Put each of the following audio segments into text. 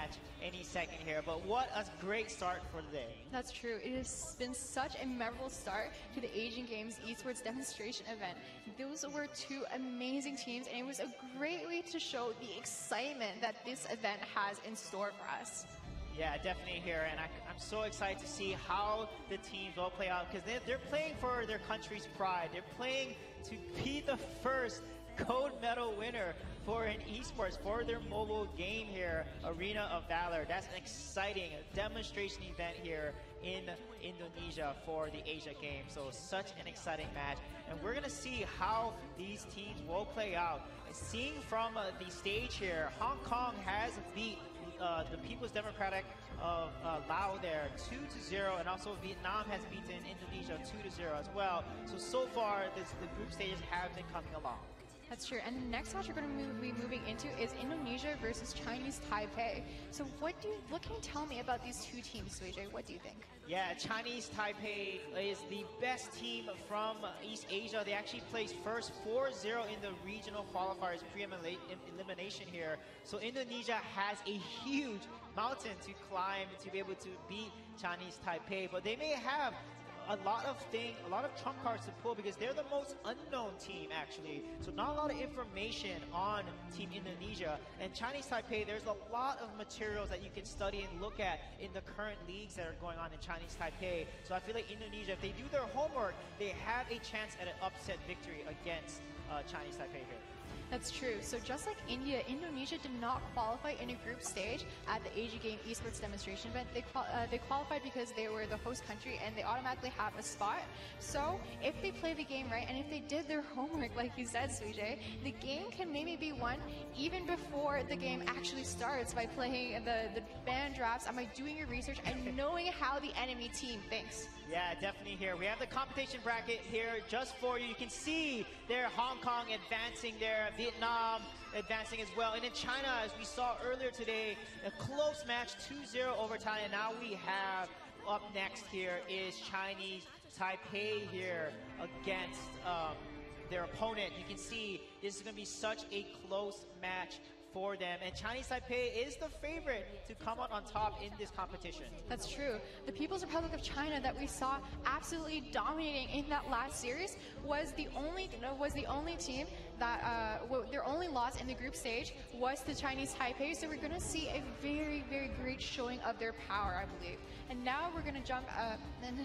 match any second here. But what a great start for the day. That's true. It has been such a memorable start to the Asian Games Esports demonstration event. Those were two amazing teams, and it was a great way to show the excitement that this event has in store for us. Yeah, definitely here, and I'm so excited to see how the teams will play out, because they're playing for their country's pride. They're playing to be the first gold medal winner for an esports, for their mobile game here, Arena of Valor. That's an exciting demonstration event here in Indonesia for the Asia Games. So such an exciting match, and we're gonna see how these teams will play out. And seeing from the stage here, Hong Kong has beat the People's Democratic of Laos there 2-0, and also Vietnam has beaten Indonesia 2-0 as well. So far the group stages have been coming along. That's true. And the next match we're going to be moving into is Indonesia versus Chinese Taipei. So what can you tell me about these two teams, Suijay? What do you think? Yeah, Chinese Taipei is the best team from East Asia. They actually placed first 4-0 in the regional qualifiers pre-elimination here. So Indonesia has a huge mountain to climb to be able to beat Chinese Taipei, but they may have a lot of trump cards to pull, because they're the most unknown team actually. So not a lot of information on Team Indonesia. And Chinese Taipei, there's a lot of materials that you can study and look at in the current leagues that are going on in Chinese Taipei. So I feel like Indonesia, if they do their homework, they have a chance at an upset victory against Chinese Taipei here. That's true. So just like India, Indonesia did not qualify in a group stage at the Asia Game Esports demonstration event. They qualified because they were the host country and they automatically have a spot. So if they play the game right and if they did their homework, like you said, Suijay, the game can maybe be won even before the game actually starts by playing the band drafts and by doing your research and knowing how the enemy team thinks. Yeah, definitely here. We have the competition bracket here just for you. You can see there Hong Kong advancing there, Vietnam advancing as well. And in China, as we saw earlier today, a close match, 2-0 overtime. And now we have up next here is Chinese Taipei here against their opponent. You can see this is going to be such a close match for them, and Chinese Taipei is the favorite to come out on top in this competition. That's true. The People's Republic of China that we saw absolutely dominating in that last series was the only team that their only loss in the group stage was the Chinese Taipei. So we're going to see a very, very great showing of their power, I believe. And now we're going to jump up. And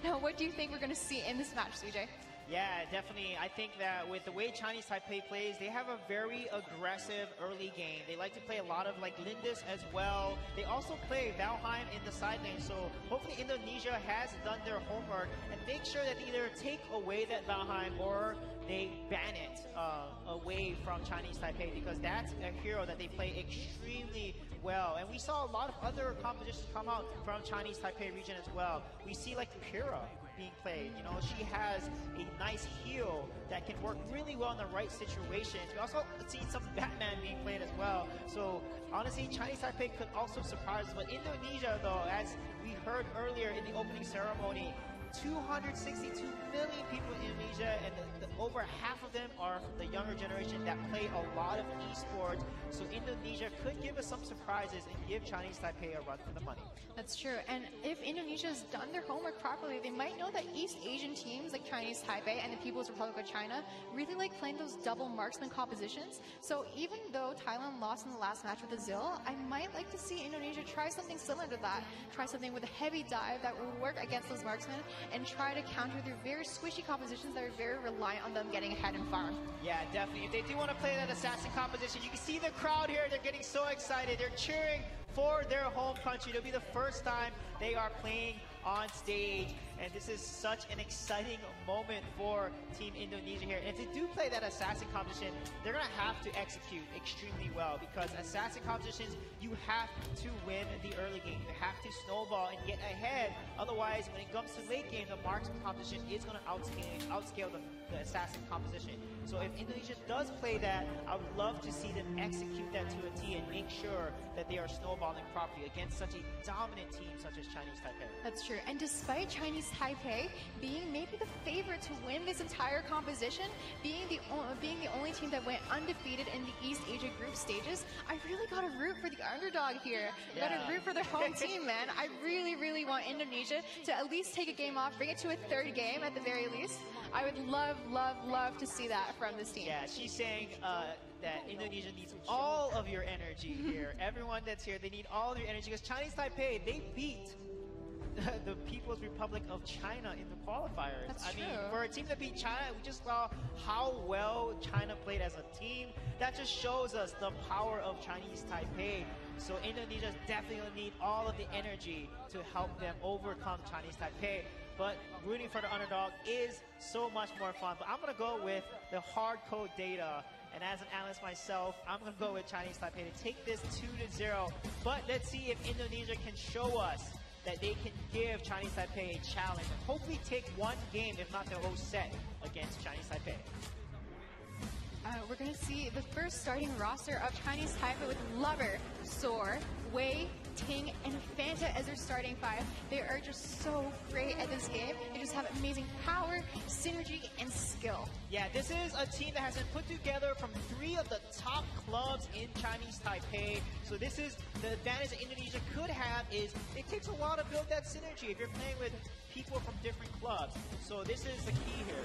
now, what do you think we're going to see in this match, Suijay? Yeah, definitely. I think that with the way Chinese Taipei plays, they have a very aggressive early game. They like to play a lot of like Lindis as well. They also play Valheim in the side lane. So hopefully Indonesia has done their homework and make sure that they either take away that Valheim or they ban it away from Chinese Taipei, because that's a hero that they play extremely well. And we saw a lot of other competitions come out from Chinese Taipei region as well. We see like Pyrrha being played. You know, she has a nice heal that can work really well in the right situations. We also see some Batman being played as well. So honestly, Chinese Taipei could also surprise us. But Indonesia, though, as we heard earlier in the opening ceremony, 262 million people in Indonesia, and over half of them are the younger generation that play a lot of esports. So Indonesia could give us some surprises and give Chinese Taipei a run for the money. That's true. And if Indonesia has done their homework properly, they might know that East Asian teams like Chinese Taipei and the People's Republic of China really like playing those double marksman compositions. So even though Thailand lost in the last match with the Zil, I might like to see Indonesia try something similar to that. Try something with a heavy dive that would work against those marksmen and try to counter their very squishy compositions that are very reliant on them getting ahead and farm. Yeah, definitely. If they do want to play that assassin composition, you can see the crowd here. They're getting so excited. They're cheering for their home country. It'll be the first time they are playing on stage, and this is such an exciting moment for Team Indonesia here. And if they do play that assassin competition, they're going to have to execute extremely well, because assassin competitions, you have to win the early game. You have to snowball and get ahead. Otherwise, when it comes to late game, the marksman competition is going to outscale the assassin composition. So if Indonesia does play that, I would love to see them execute that to a T and make sure that they are snowballing properly against such a dominant team such as Chinese Taipei. That's true. And despite Chinese Chinese Taipei being maybe the favorite to win this entire competition, being the only team that went undefeated in the East Asia group stages, I really gotta root for the underdog here. Gotta root for the home team, man. I really want Indonesia to at least take a game off, bring it to a third game at the very least. I would love to see that from this team. Yeah, she's saying that Indonesia needs all of your energy here. Everyone that's here, they need all of your energy because Chinese Taipei, they beat the People's Republic of China in the qualifiers. That's true. I mean, for a team that beat China, we just saw how well China played as a team. That just shows us the power of Chinese Taipei. So Indonesia definitely need all of the energy to help them overcome Chinese Taipei. But rooting for the underdog is so much more fun. But I'm going to go with the hard code data. And as an analyst myself, I'm going to go with Chinese Taipei to take this 2-0. But let's see if Indonesia can show us that they can give Chinese Taipei a challenge and hopefully take one game, if not the whole set, against Chinese Taipei. We're going to see the first starting roster of Chinese Taipei with Lover, Soar, Wei, Ting, and Fanta as their starting five. They are just so great at this game. They just have amazing power, synergy, and skill. Yeah, this is a team that has been put together from 3 of the top clubs in Chinese Taipei. So this is the advantage that Indonesia could have is it takes a while to build that synergy if you're playing with people from different clubs. So this is the key here.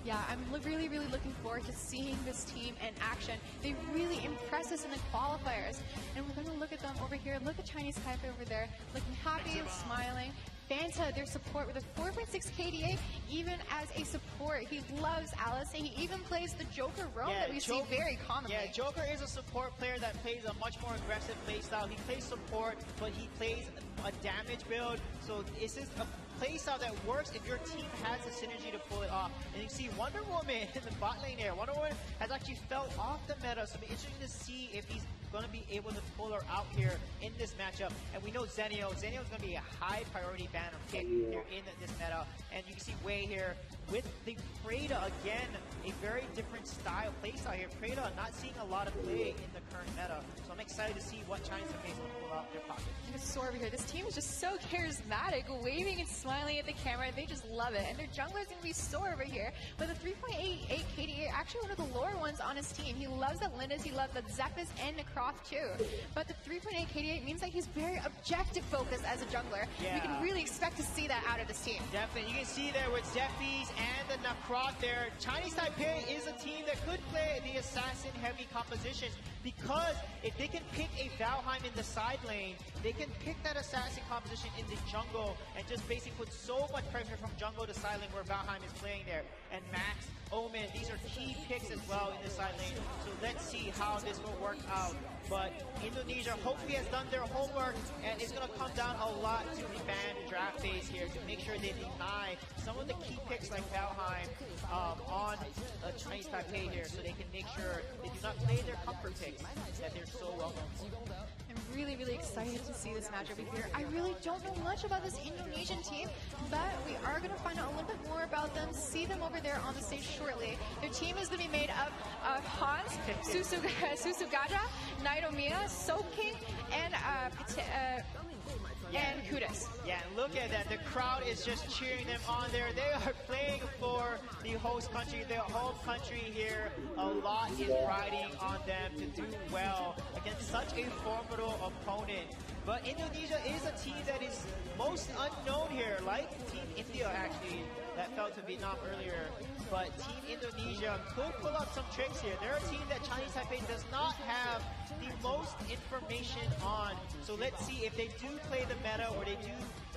Yeah, I'm really looking forward to seeing this team in action. They really impress us in the qualifiers. And we're going to look at them over here. Look at Chinese Taipei over there, looking happy and smiling. Fanta, their support with a 4.6 KDA, even as a support. He loves Alice, and he even plays the Joker role that we see very commonly. Yeah, Joker is a support player that plays a much more aggressive playstyle. He plays support, but he plays a damage build. So this is a playstyle that works if your team has the synergy to pull it off. And you see Wonder Woman in the bot lane there. Wonder Woman has actually fell off the meta, so it'll be interesting to see if he's going to be able to pull her out here in this matchup. And we know Zenio is going to be a high priority banner pick here in this meta. And you can see Wei here with the Preda again, a very different playstyle here. Preda not seeing a lot of play in the current meta. So I'm excited to see what Chinese Taipei is going to pull out their pocket. Soar over here. This team is just so charismatic, waving and smiling at the camera. They just love it. And their jungler is going to be Soar over here with a 3.88 KDA, actually one of the lower ones on his team. He loves that Lindis, he loves that Zephys and Necroth too. But the 3.8 KDA means that he's very objective focused as a jungler. Yeah. We can really expect to see that out of this team. Definitely. You can see there with Zephys and the Necroth there. Chinese Taipei is a team that could play the assassin-heavy compositions because if they can pick a Valheim in the side lane, they can pick that assassin composition in the jungle and just basically put so much pressure from jungle to side lane where Valheim is playing there. And Max, Omen, these are key picks as well in the side lane. So let's see how this will work out. But Indonesia hopefully has done their homework, and it's going to come down a lot to the ban draft phase here to make sure they deny some of the key picks like Valheim on Chinese Taipei here, so they can make sure they do not play their comfort picks that they're so well known for. I'm really excited to see this matchup here. I really don't know much about this Indonesian team, but we are going to find out a little bit more about them, see them over there on the stage shortly. Their team is going to be made up of Hans, Susugaja, Naidomiya, Soking, and Kudus. Yeah, and look at that. The crowd is just cheering them on there. They are playing for the host country, their home country here. A lot is riding on them to do well against such a formidable opponent. But Indonesia is a team that is most unknown here, like Team India actually, that fell to Vietnam earlier. But Team Indonesia could pull up some tricks here. They're a team that Chinese Taipei does not have the most information on. So let's see if they do play the meta or they do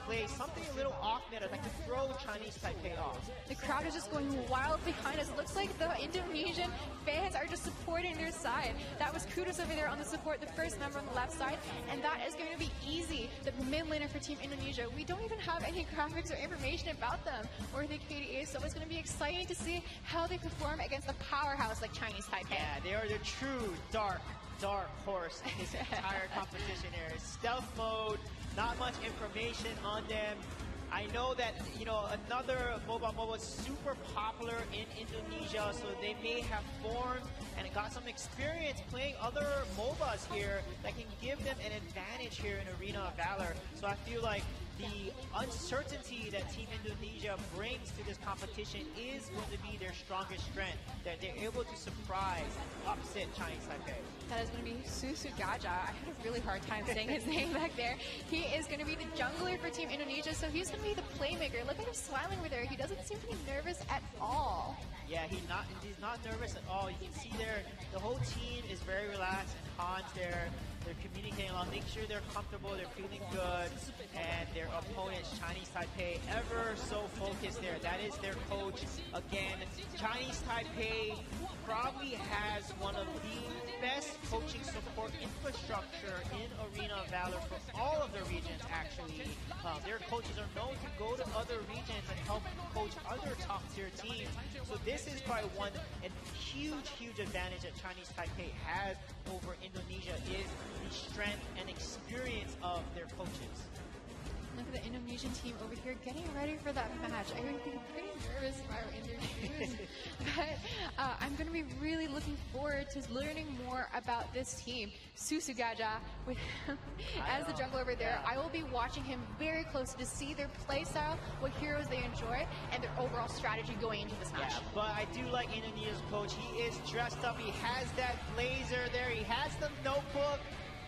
play something a little off meta that could throw Chinese Taipei off. The crowd is just going wild behind us. Looks like the Indonesian fans are just supporting their side. That was Kudus over there on the support, the first member on the left side, and that is going to be easy. The mid laner for Team Indonesia. We don't even have any graphics or information about them or the KDA, so it's going to be exciting to see how they perform against a powerhouse like Chinese Taipei. Yeah, they are the true dark horse in this entire competition here. Stealth mode, not much information on them. I know that, another mobile is super popular in Indonesia, so they may have formed and got some experience playing other MOBAs here that can give them an advantage here in Arena of Valor. So I feel like the uncertainty that Team Indonesia brings to this competition is going to be their strongest strength, that they're able to surprise, upset Chinese Taipei. That is going to be Susugaja. I had a really hard time saying his name back there. He is going to be the jungler for Team Indonesia, so he's going to be the playmaker. Look at him smiling over there. He doesn't seem to be nervous at all. Yeah, he's not nervous at all. You can see there, the whole team is very relaxed, and Han's there. They're communicating along, make sure they're comfortable, they're feeling good, and their opponents, Chinese Taipei, ever so focused there. That is their coach. Again, Chinese Taipei probably has one of the best coaching support infrastructure in Arena of Valor for all of the regions, actually. Their coaches are known to go to other regions and help coach other top-tier teams. So this is probably one huge advantage that Chinese Taipei has over Indonesia is the strength and experience of their coaches. Look at the Indonesian team over here getting ready for that match. I would be pretty nervous if I were Indonesian. But I'm going to be really looking forward to learning more about this team. Susugaja, with as the jungler over there, I will be watching him very closely to see their play style, what heroes they enjoy, and their overall strategy going into this match. Yeah, but I do like Indonesia's coach. He is dressed up. He has that blazer there. He has the notebook.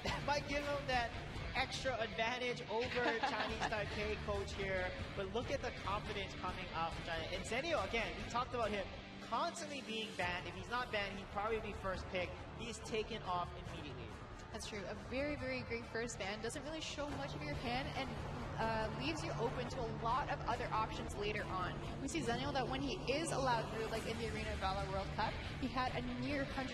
That might give him that extra advantage over Chinese Taipei coach here, but look at the confidence coming out from China. And Zenio, again, we talked about him constantly being banned. If he's not banned, he'd probably be first pick. He's taken off immediately. That's true. A very great first ban. Doesn't really show much of your hand and leaves you open to a lot of other options later on. We see Zenio that when he is allowed through, like in the Arena of Valor World Cup, he had a near 100%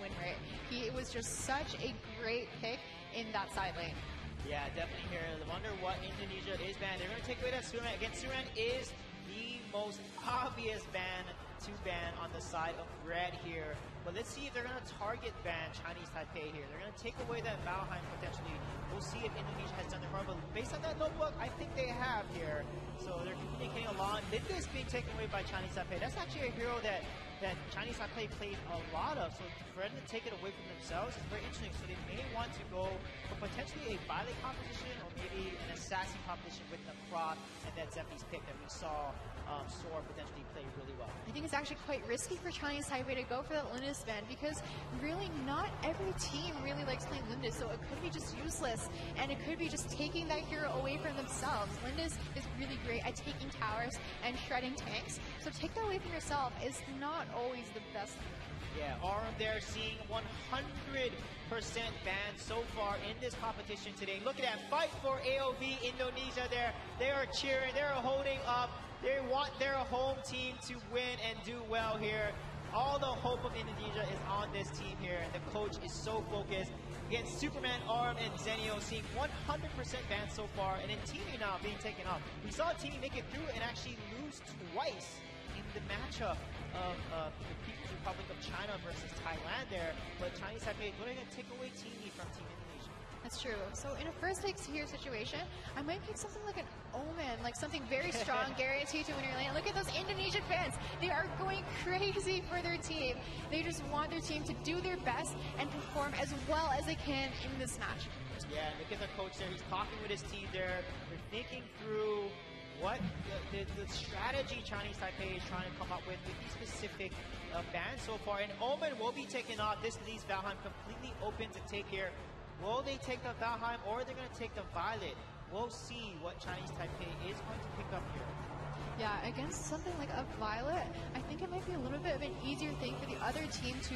win rate. He was just such a great pick in that side lane. Yeah, definitely here. I wonder what Indonesia is banned. They're going to take away that Suran. Again, Suran is the most obvious ban to ban on the side of red here. But let's see if they're going to target ban Chinese Taipei here. They're going to take away that Valheim potentially. We'll see if Indonesia has done their part. But based on that notebook, I think they have here. So they're communicating along. Linda's being taken away by Chinese Taipei. That's actually a hero that Chinese Taipei plays a lot of. So for them to take it away from themselves is very interesting. So they may want to go for potentially a Violet composition or maybe an Assassin composition with the Croc and that Zephy's pick that we saw Sora potentially play really well. I think it's actually quite risky for Chinese Taipei to go for that Lindis ban because really not every team really likes playing Lindis, so it could be just useless and it could be just taking that hero away from themselves. Lindis is really great at taking towers and shredding tanks, so take that away from yourself is not always the best. Yeah, Arum there seeing 100% ban so far in this competition today. Look at that fight for AOV Indonesia there. They are cheering, they're holding up. They want their home team to win and do well here. All the hope of Indonesia is on this team here, and the coach is so focused. Again, Superman, Arum, and Zenio seeing 100% ban so far, and then Teamy now being taken off. We saw Teamy make it through and actually lose twice in the matchup of the People's Republic of China versus Thailand there, but Chinese Taipei going to take away Teamy from Team Indonesia. That's true. So in a first pick here situation, I might pick something like an Omen, like something very strong, guaranteed to win your lane. Look at those Indonesian fans. They are going crazy for their team. They just want their team to do their best and perform as well as they can in this match. Yeah, look at the coach there. He's talking with his team there. They're thinking through what the strategy Chinese Taipei is trying to come up with these specific bans so far. And Omen will be taken off. This leaves Valheim completely open to take here. Will they take the Valheim or they're going to take the Violet? We'll see what Chinese Taipei is going to pick up here. Yeah, against something like a Violet, I think it might be a little bit of an easier thing for the other team to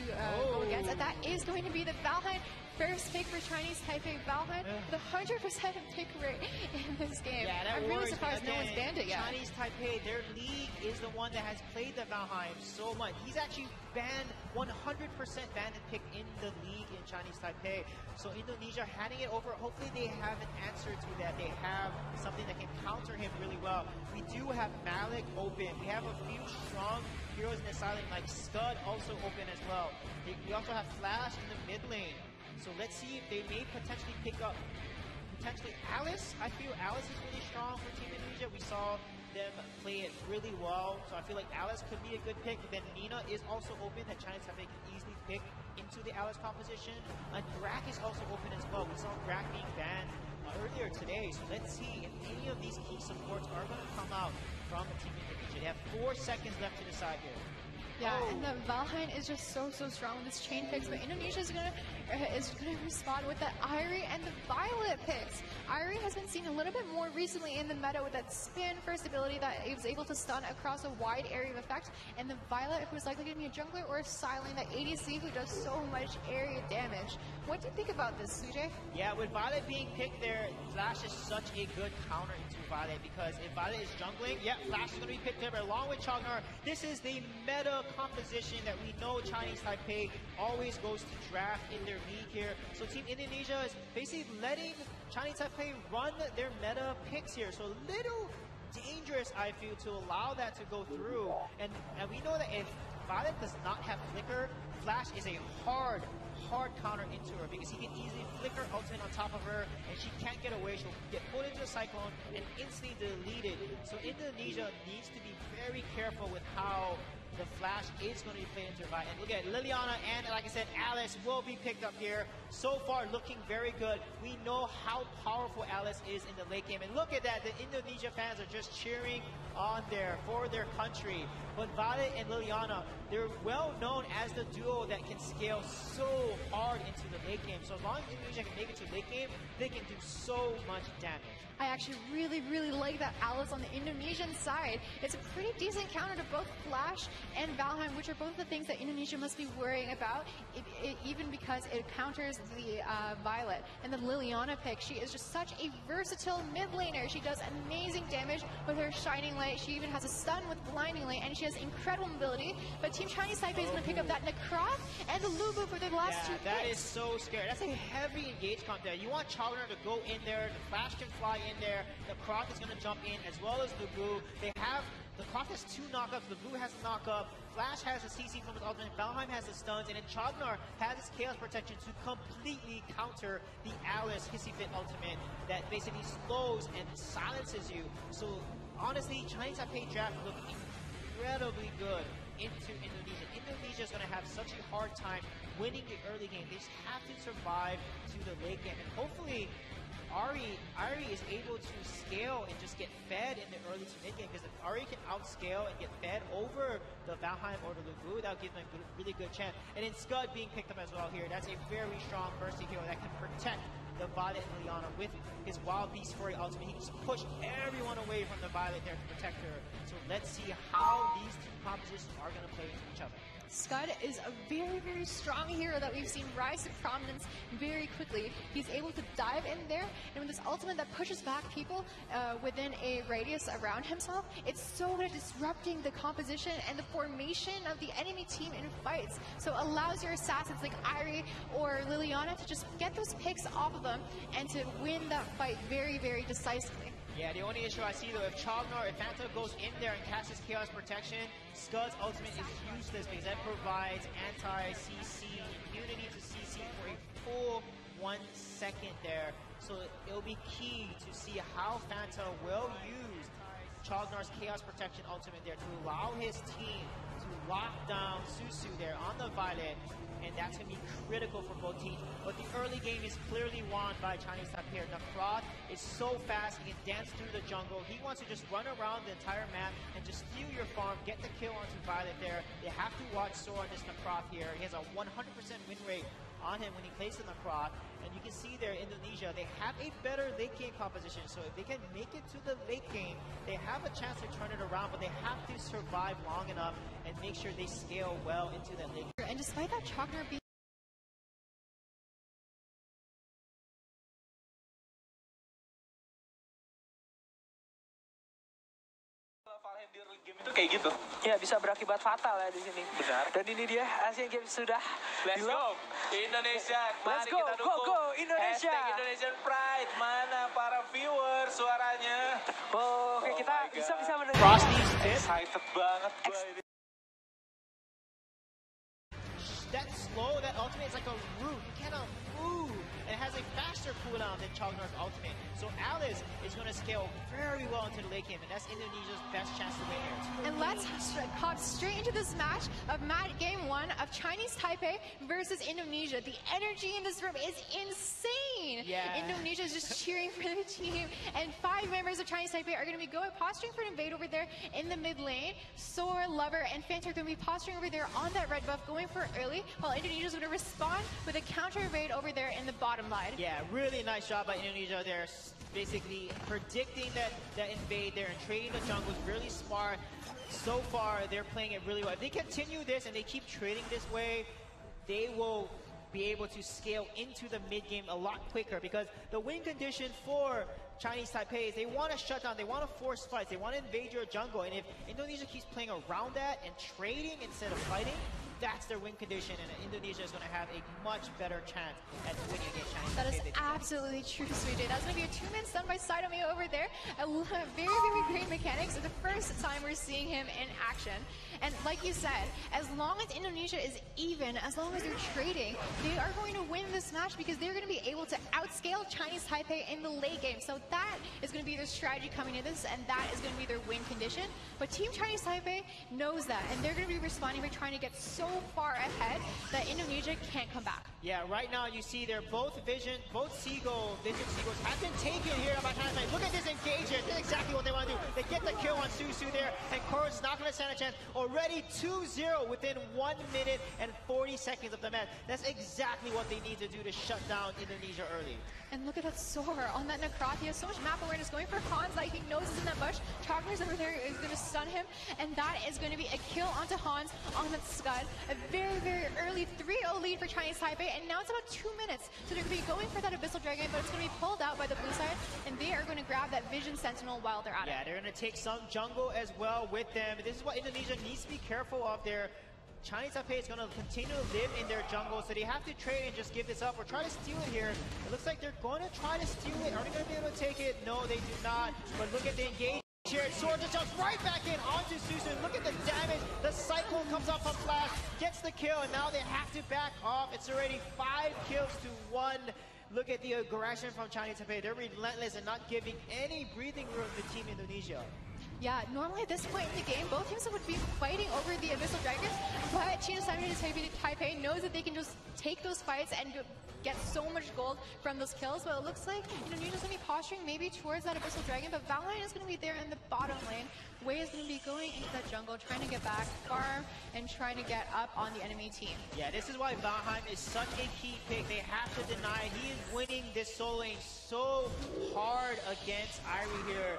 go against. And that is going to be the Valheim. First pick for Chinese Taipei Valheim, the 100% pick rate in this game. Yeah, I'm really surprised no one's banned it yet. Chinese Taipei, their league is the one that has played the Valheim so much. He's actually banned 100% banned and picked in the league in Chinese Taipei. So Indonesia handing it over, hopefully they have an answer to that. They have something that can counter him really well. We do have Malik open. We have a few strong heroes in the side lane, like Scud also open as well. We also have Flash in the mid lane. So let's see if they may potentially pick up Alice. I feel Alice is really strong for Team Indonesia. We saw them play it really well. So I feel like Alice could be a good pick. Then Nina is also open that Chinese Taipei can easily pick into the Alice composition. And Grak is also open as well. We saw Grak being banned earlier today. So let's see if any of these key supports are going to come out from Team Indonesia. They have 4 seconds left to decide here. Yeah, and the Valheim is just so strong with this chain picks, but Indonesia is gonna respond with the Irie and the Violet picks. Irie has been seen a little bit more recently in the meta with that spin first ability that it was able to stun across a wide area of effect, and the Violet, who's likely gonna be a jungler or a Silent, that ADC who does so much area damage. What do you think about this, Sujay? Yeah, with Violet being picked there, Flash is such a good counter into Violet, because if Violet is jungling, yeah, Flash is going to be picked up along with Chognar. This is the meta composition that we know Chinese Taipei always goes to draft in their league here. So Team Indonesia is basically letting Chinese Taipei run their meta picks here. So a little dangerous, I feel, to allow that to go through. And we know that if Violet does not have Flicker, Flash is a hard counter into her, because he can easily flicker ultimate on top of her and she can't get away. She'll get pulled into a cyclone and instantly deleted. So Indonesia needs to be very careful with how the Flash is going to be played into her. And look at Liliana and, like I said, Alice will be picked up here. So far looking very good. We know how powerful Alice is in the late game. And look at that, the Indonesia fans are just cheering on there for their country. But Violet and Liliana, they're well known as the duo that can scale so hard into the late game. So as long as Indonesia can make it to late game, they can do so much damage. I actually really like that Alice on the Indonesian side. It's a pretty decent counter to both Flash and Valheim, which are both the things that Indonesia must be worrying about, even because it counters the Violet. And the Liliana pick, she is just such a versatile mid laner. She does amazing damage with her Shining Light. She even has a stun with Blinding Light, and she has incredible mobility. But Team Chinese Taipei is going to pick up that Necroth and the Lubu for their last two picks. That is so scary. That's a heavy engage comp there. You want Chognar to go in there, the Flash can fly in there, the Croc is going to jump in, as well as Lubu. The Croc has 2 knockups, Lubu has a knockup, Flash has a CC from his ultimate, Valheim has the stuns, and then Chognar has his Chaos Protection to completely counter the Alice Hissy Fit ultimate that basically slows and silences you. So honestly, Chinese Taipei draft look incredibly good into Indonesia. Indonesia is going to have such a hard time winning the early game. They just have to survive to the late game, and hopefully Irie is able to scale and just get fed in the early to mid game, because if Irie can outscale and get fed over the Valheim or the Lubu, that'll give them a really good chance. And then Scud being picked up as well here, that's a very strong bursty hero that can protect the Violet and Liliana with his Wild Beast Fury ultimate. He can just push everyone away from the Violet there to protect her. So let's see how these two compositions are going to play into each other. Scud is a very strong hero that we've seen rise to prominence very quickly. He's able to dive in there, and with this ultimate that pushes back people within a radius around himself, it's so good at disrupting the composition and the formation of the enemy team in fights. So it allows your assassins like Irie or Liliana to just get those picks off of them and to win that fight very decisively. Yeah, the only issue I see though, if Fanta goes in there and casts his Chaos Protection, Scud's ultimate is useless because that provides anti-CC immunity to CC for a full 1 second there. So it'll be key to see how Fanta will use Chognar's Chaos Protection ultimate there to allow his team to lock down Susu there on the Violet, and that's going to be critical for both teams. But the early game is clearly won by Chinese Taipei. Necroth is so fast, he can dance through the jungle. He wants to just run around the entire map and just steal your farm, get the kill onto Violet there. They have to watch Sora on this Necroth here. He has a 100% win rate on him when he plays the Necroth. And you can see there, Indonesia, they have a better late game composition. So if they can make it to the late game, they have a chance to turn it around, but they have to survive long enough and make sure they scale well into that late game. And despite that Chognar being itu kayak gitu. Ya, bisa berakibat fatal ya di sini. Benar. Dan ini dia Asian Games sudah. Let's go Indonesia. Let's Mari go, kita dukung. go Indonesia. Hashtag Indonesian Pride. Mana para viewers suaranya? Oh, oke, kita bisa mendengar. Frosty's Excited banget gue ini. That slow, that ultimate is like a root. You cannot move. It has a faster cooldown than Chognar's ultimate. So Alice is going to scale very well into the late game, and that's Indonesia's best chance to win here. And let's hop straight into this match of Game 1 of Chinese Taipei versus Indonesia. The energy in this room is insane. scene. Yeah. Indonesia is just cheering for their team, and 5 members of Chinese Taipei are going to be posturing for an invade over there in the mid lane. Soar, Lover, and Fanta are going to be posturing over there on that red buff, going for early, while Indonesia is going to respond with a counter invade over there in the bottom line. Yeah, really nice job by Indonesia there, basically predicting that invade there and trading the jungle is really smart. So far, they're playing it really well. If they continue this and they keep trading this way, they will be able to scale into the mid game a lot quicker, because the win condition for Chinese Taipei is they want to shut down, they want to force fights, they want to invade your jungle, and if Indonesia keeps playing around that and trading instead of fighting, that's their win condition, and Indonesia is going to have a much better chance at winning against Chinese That is Taipei. absolutely true, Sweet J. That's going to be a 2-man stun by Saitomi over there. Very, very great mechanics. It's the first time we're seeing him in action. And like you said, as long as Indonesia is even, as long as they're trading, they are going to win this match because they're going to be able to outscale Chinese Taipei in the late game. So that is going to be their strategy coming into this, and that is going to be their win condition. But Team Chinese Taipei knows that, and they're going to be responding by trying to get so far ahead that Indonesia can't come back. Yeah, right now you see they're both Vision Seagulls have been taken here by Chinese Taipei. Look at this engagement. This is exactly what they want to do. They get the kill on Susu there, and Koros is not going to stand a chance. Already 2-0 within 1 minute and 40 seconds of the match. That's exactly what they need to do to shut down Indonesia early. And look at that Soar on that Necroth. He has so much map awareness going for Hans that he knows is in that bush. Chalkers over there is going to stun him, and that is going to be a kill onto Hans on that Scud. A very, very early 3-0 lead for Chinese Taipei, and now it's about 2 minutes. So they're going to be going for that Abyssal Dragon, but it's going to be pulled out by the blue side, and they are going to grab that Vision Sentinel while they're at it. Yeah, they're going to take some jungle as well with them. This is what Indonesia needs to be careful of there. Chinese Taipei is going to continue to live in their jungle, so they have to trade and just give this up or try to steal it here. It looks like they're going to try to steal it. Are they going to be able to take it? No, they do not. But look at the engage here. Sword just jumps right back in onto Susu. Look at the damage. The Cyclone comes up on Flash, gets the kill, and now they have to back off. It's already 5 kills to 1. Look at the aggression from Chinese Taipei. They're relentless and not giving any breathing room to Team Indonesia. Yeah, normally at this point in the game, both teams would be fighting over the Abyssal Dragons, but Chinese Taipei knows that they can just take those fights and get so much gold from those kills. But it looks like Indonesia's going to be posturing maybe towards that Abyssal Dragon, but Valorant is going to be there in the bottom lane. Wei is going to be going into that jungle, trying to get back, farm, and trying to get up on the enemy team. Yeah, this is why Valheim is such a key pick. They have to deny. He is winning this solo lane so hard against Irie here.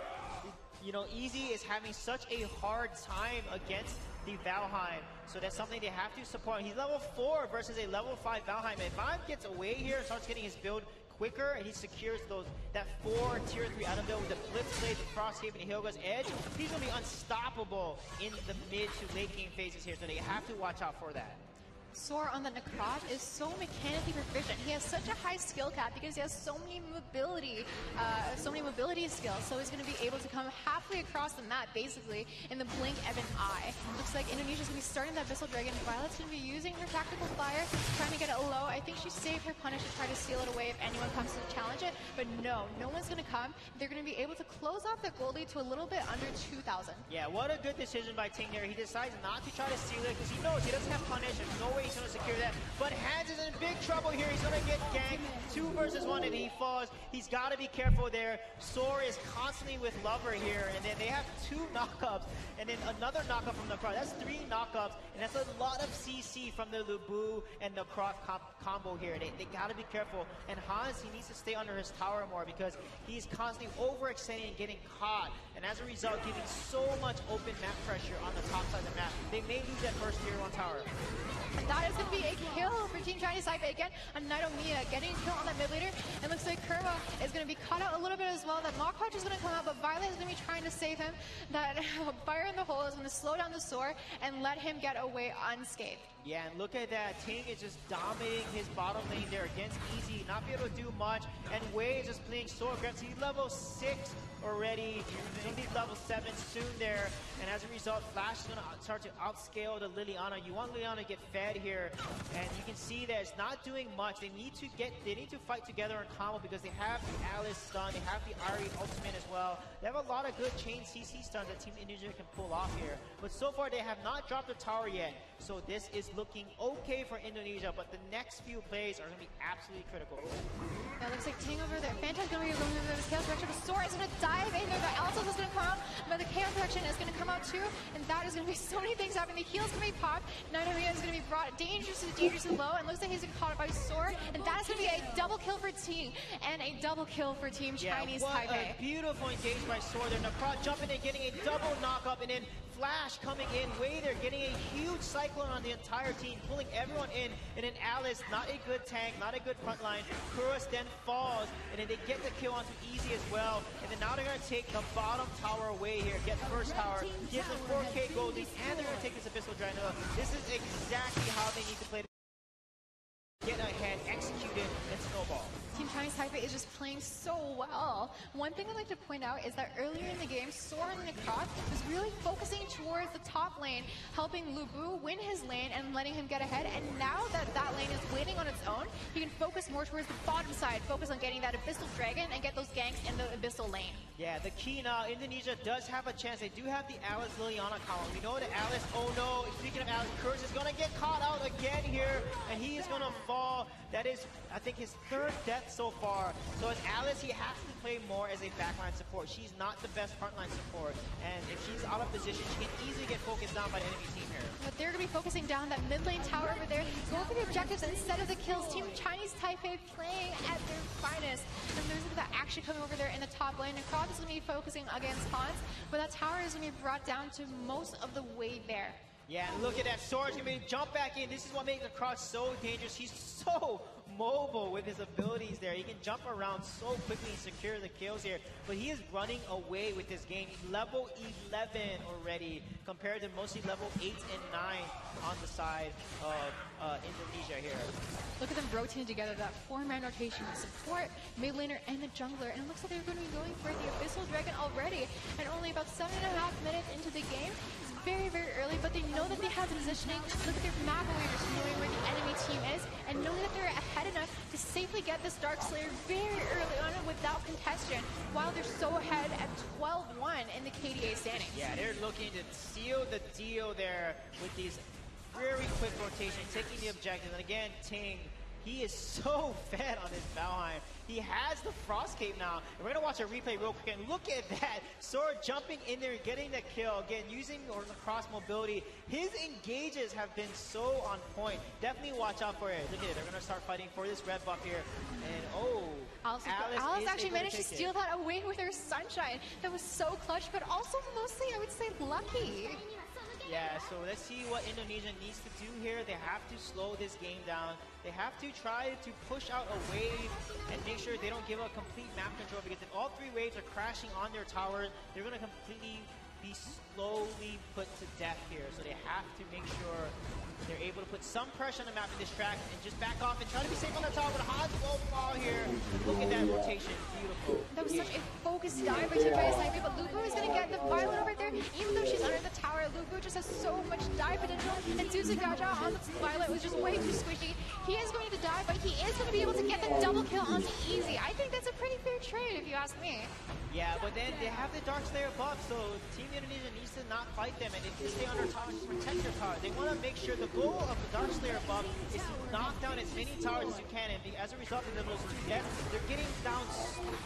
You know, Easy is having such a hard time against the Valheim, so that's something they have to support. He's level 4 versus a level 5 Valheim. If Valheim gets away here and starts getting his build quicker, and he secures that 4 tier 3 item build with the Blitz Blade, the Frosthaven, and Hilga's Edge, he's going to be unstoppable in the mid to late game phases here, so they have to watch out for that. Soar on the Necroth is so mechanically proficient. He has such a high skill cap because he has so many mobility skills. So he's going to be able to come halfway across the map, basically, in the blink of an eye. Looks like Indonesia's going to be starting that Abyssal Dragon. Violet's going to be using her tactical fire, trying to get it low. I think she saved her punish to try to steal it away if anyone comes to challenge it. But no one's going to come. They're going to be able to close off their gold lead to a little bit under 2,000. Yeah, what a good decision by Ting there. He decides not to try to steal it because he knows he doesn't have punish. There's no way he's going to secure that. But Hans is in big trouble here. He's going to get ganked. 2 versus 1 and he falls. He's got to be careful there. Soar is constantly with Lover here, and then they have 2 knockups and then another knockup from the Croc. That's 3 knockups, and that's a lot of CC from the Lubu and the Croc combo here. They got to be careful. And Hans, he needs to stay under his tower more because he's constantly overextending and getting caught, and as a result giving so much open map pressure on the top side of the map. They may lose that first tier 1 tower. And that is going to be a kill for Team Chinese Taipei again. And Naitomiya getting a kill on that mid laner. And looks like Kurva is going to be caught out a little bit as well. That Mach Punch is going to come out, but Violet is going to be trying to save him. That Fire in the Hole is going to slow down the Soar and let him get away unscathed. Yeah, and look at that. Ting is just dominating his bottom lane there against Easy. Not be able to do much. And Wei is just playing so aggressive. He's level 6 already. He's going to be level 7 soon there. And as a result, Flash is going to start to outscale the Liliana. You want Liliana to get fed here. And you can see that it's not doing much. They need to fight together in combo because they have the Alice stun. They have the Ari ultimate as well. They have a lot of good chain CC stuns that Team Indonesia can pull off here. But so far, they have not dropped the tower yet. So this is looking okay for Indonesia, but the next few plays are going to be absolutely critical. Now it looks like Ting over there. Phantom's going to be going over there. Chaos Direction. The Sora is going to dive in there. The Altos is going to come out. But the Chaos Direction is going to come out too. And that is going to be so many things happening. The heal's going to be popped. Nightmare is going to be brought dangerously low. And looks like he's caught by Sora. And that is going to be a double kill for Ting. And a double kill for Team Chinese Taipei. A beautiful engage by Sora there. Necrot jumping in, getting a double knock-up. And then Flash coming in way there, getting a huge cyclone on the entire team, pulling everyone in, and then Alice, not a good tank, not a good front line. Kuros then falls, and then they get the kill onto Easy as well, and then now they're going to take the bottom tower away here, get first tower, give them 4K gold lead, and they're going to take this Abyssal Dragon. This is exactly how they need to play. Get ahead, execute it, and snowball. Team Chinese Taipei is just playing so well. One thing I'd like to point out is that earlier in the game, Sora and Necrot was really focusing towards the top lane, helping Lu Bu win his lane and letting him get ahead. And now that that lane is waiting on its own, he can focus more towards the bottom side, focus on getting that Abyssal Dragon and get those ganks in the Abyssal lane. Yeah, the key now, Indonesia does have a chance. They do have the Alice Liliana column. We know that Alice, oh no, speaking of Alice, Kurz is going to get caught out again here, and he is going to fall. That is, I think, his third death so far. So as Alice, he has to play more as a backline support. She's not the best frontline support, and if she's out of position, she can easily get focused down by the enemy team here. But they're going to be focusing down that mid lane tower over there. Go for the objectives instead of the kills. Team Chinese Taipei playing at their finest. And there's that action coming over there in the top lane. Necrot is going to be focusing against Hans, but that tower is going to be brought down to most of the way there. Yeah, look at that. Sora's going to jump back in. This is what makes Necrot so dangerous. He's so mobile with his abilities there. He can jump around so quickly and secure the kills here. But he is running away with this game. He's level 11 already compared to mostly level 8 and 9 on the side of Indonesia here. Look at them rotating together, that 4-man rotation, support, mid laner, and the jungler. And it looks like they're going to be going for the Abyssal Dragon already. And only about 7.5 minutes into the game. Very, very early, but they know that they have the positioning. Look at their map awareness, knowing where the enemy team is, and knowing that they're ahead enough to safely get this Dark Slayer very early on without contestation, while they're so ahead at 12-1 in the KDA standings. Yeah, they're looking to seal the deal there with these very quick rotations, taking the objective. And again, Ting, he is so fed on his Valheim. He has the Frost Cape now. And we're going to watch a replay real quick. And look at that. Sora jumping in there and getting the kill. Again, using the cross mobility. His engages have been so on point. Definitely watch out for it. Look at it. They're going to start fighting for this red buff here. And oh, Alice actually managed to steal that away with her Sunshine. That was so clutch, but also mostly, I would say, lucky. Yeah, so let's see what Indonesia needs to do here. They have to slow this game down. They have to try to push out a wave and make sure they don't give up complete map control, because if all three waves are crashing on their tower, they're going to completely be slowly put to death here. So they have to make sure they're able to put some pressure on the map and distract and just back off and try to be safe on the tower. But Hans will fall here. Look at that rotation. Beautiful. That was such a focused dive by Team Chinese Taipei, but Lu Bu is going to get the Violet over there. Even though she's under the tower, Lu Bu just has so much dive potential. And Gaja on the Violet was just way too squishy. He is going to die, but he is going to be able to get the double kill onto Easy. I think that's a pretty fair trade, if you ask me. Yeah, but then they have the Dark Slayer buff, so Team Indonesia needs to not fight them, and they need to stay on their tower to protect their tower. They want to make sure the goal of the Dark Slayer buff is to knock down as many towers as you can, and as a result of those 2 deaths, they're getting down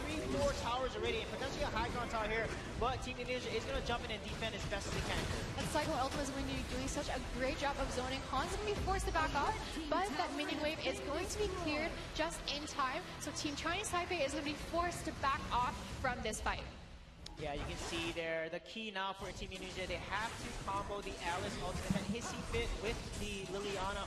3-4 towers already, and potentially a high ground tower here, but Team Indonesia is going to jump in and defend as best as they can. And Cyclone Ultimate is going to be doing such a great job of zoning. Han's going to be forced to back off, but that minion wave is going to be cleared just in time, so Team Chinese Taipei is going to be forced to back off from this fight. Yeah, you can see there, the key now for Team Indonesia, they have to combo the Alice ultimate hissy fit with the Liliana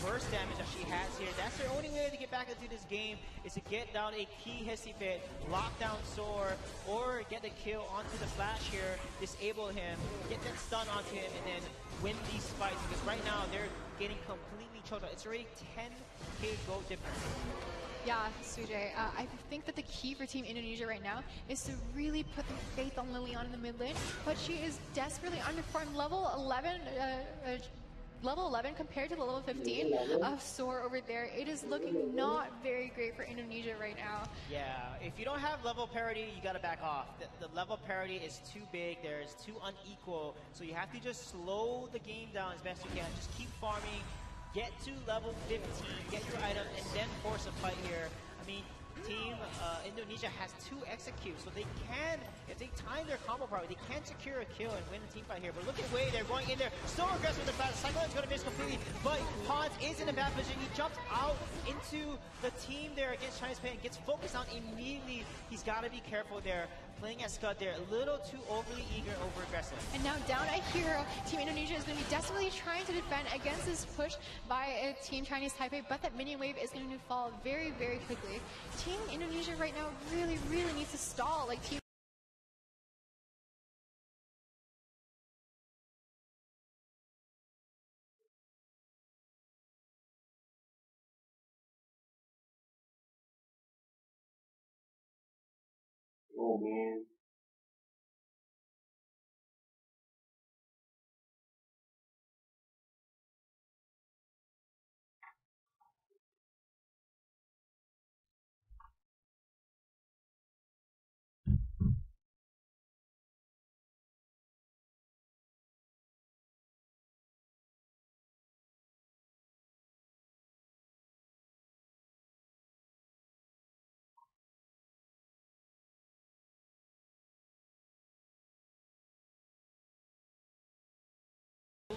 burst damage that she has here. That's their only way to get back into this game, is to get down a key hissy fit, lock down Soar, or get the kill onto the Flash here, disable him, get that stun onto him, and then win these fights, because right now they're getting completely choked out. It's already 10k gold difference. Yeah, Sujay, I think that the key for Team Indonesia right now is to really put their faith on Liliana in the mid lane, but she is desperately underperformed. Level 11 compared to the level 15 of Soar over there. It is looking not very great for Indonesia right now. Yeah, if you don't have level parity, you gotta back off. The level parity is too big, there's too unequal, so you have to just slow the game down as best you can. Just keep farming, get to level 15, get your item, and then force a fight here. I mean, Team Indonesia has 2 executes, so they can, if they time their combo properly, they can secure a kill and win the team fight here. But look at Wei, they're going in there, so aggressive with the fast. Cyclone's going to miss completely, but Hans is in a bad position. He jumps out into the team there against Chinese Pay and gets focused on immediately. He's got to be careful there. Playing as Scud there, a little too overly eager, over aggressive. And now down a hero, Team Indonesia is going to be desperately trying to defend against this push by Team Chinese Taipei, but that minion wave is going to fall very, very quickly. Team Indonesia right now really, really needs to stall. Like Team Oh man.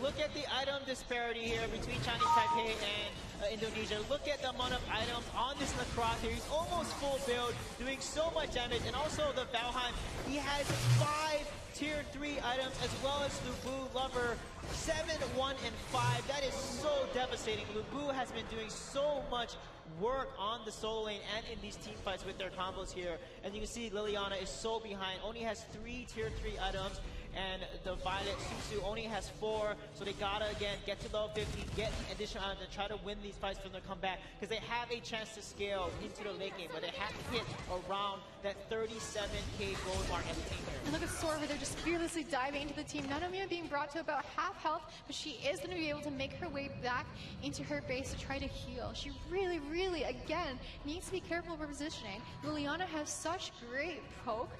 Look at the item disparity here between Chinese Taipei and Indonesia. Look at the amount of items on this Necroc here. He's almost full build, doing so much damage. And also the Valheim, he has 5 tier 3 items, as well as Lubu, Lover, 7, 1, and 5. That is so devastating. Lubu has been doing so much work on the solo lane and in these team fights with their combos here. And you can see Liliana is so behind, only has 3 tier 3 items. And the Violet Susu only has 4, so they gotta again get to level 50, get additional items, and try to win these fights from their comeback, because they have a chance to scale into the late game, but they have to hit around that 37k gold mark as a team here. And look at Sora, they're just fearlessly diving into the team. Nanomiya being brought to about half health, but she is going to be able to make her way back into her base to try to heal. She really, really, again, needs to be careful of her positioning. Liliana has such great poke,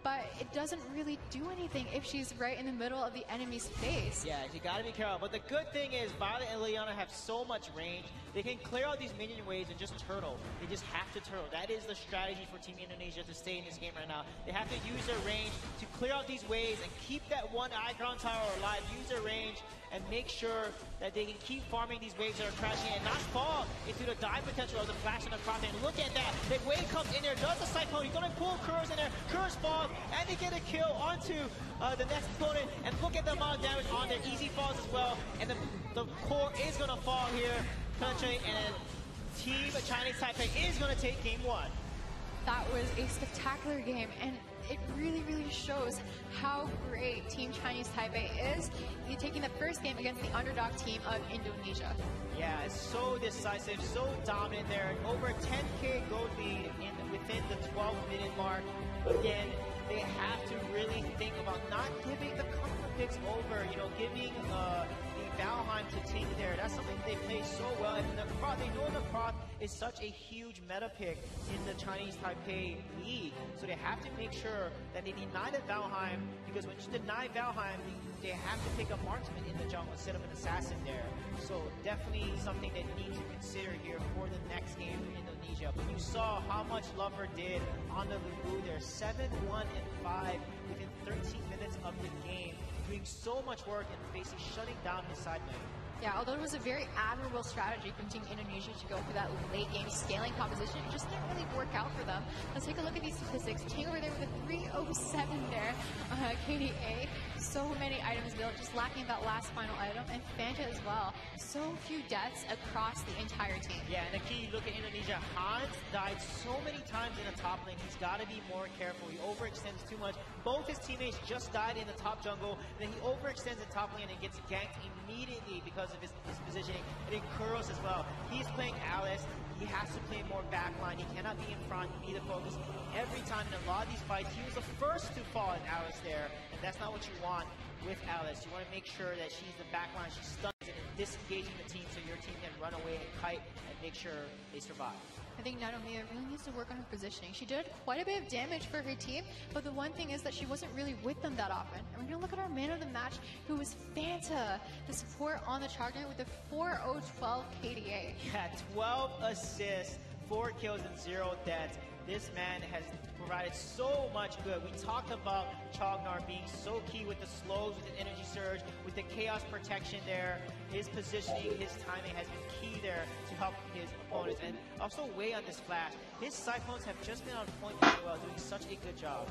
but it doesn't really do anything if she's right in the middle of the enemy's face. Yeah, you gotta be careful. But the good thing is Violet and Liliana have so much range. They can clear out these minion waves and just turtle. They just have to turtle. That is the strategy for Team Indonesia to stay in this game right now. They have to use their range to clear out these waves and keep that one Icon Tower alive. Use their range and make sure that they can keep farming these waves that are crashing and not fall into the dive potential of the flash and the cross. And look at that. The wave comes in there, does the Cyclone. He's going to pull Kurz in there. Kurz falls, and they get a kill onto the next opponent. And look at the amount of damage on their easy falls as well. And the core is going to fall here. And Team Chinese Taipei is going to take game 1. That was a spectacular game, and it really, really shows how great Team Chinese Taipei is. You're taking the first game against the underdog team of Indonesia. Yeah, it's so decisive, so dominant there. Over 10k gold lead within the 12-minute mark. Again, they have to really think about not giving the comfort picks over, giving the Valheim to take there. That's something they play so well. And they know the Croc is such a huge meta pick in the Chinese Taipei league. So they have to make sure that they deny the Valheim, because when you deny Valheim, they have to pick a marksman in the jungle instead of an assassin there. So definitely something they need to consider here for the next game for Indonesia. But you saw how much Lover did on the Lubu there. 7, 1, and 5 within 13 minutes of the game. Doing so much work and basically shutting down his side lane. Yeah, although it was a very admirable strategy from Team Indonesia to go for that late game scaling composition, it just didn't really work out for them. Let's take a look at these statistics. King over there with a 307 there. KDA, so many items built, just lacking that last final item. And Fanta as well. So few deaths across the entire team. Yeah, and the key, look at Indonesia. Hans died so many times in the top lane. He's got to be more careful. He overextends too much. Both his teammates just died in the top jungle. And then he overextends in top lane and gets ganked immediately because of his positioning. And then Kuros as well. He's playing Alice. He has to play more backline. He cannot be in front. You need to focus. Every time in a lot of these fights, he was the first to fall at Alice there. And that's not what you want with Alice. You want to make sure that she's the backline. She stuns it and disengaging the team so your team can run away and kite and make sure they survive. I think Nanomiya really needs to work on her positioning. She did quite a bit of damage for her team, but the one thing is that she wasn't really with them that often. And we're going to look at our man of the match, who was Fanta, the support on the Charger with a 4-0-12 KDA. Yeah, 12 assists, 4 kills and 0 deaths. This man has provided so much good. We talked about Chognar being so key with the slows, with the energy surge, with the chaos protection there. His positioning, his timing has been key there to help his opponents. And also Wei on this flash. His Cyclones have just been on point very well, doing such a good job.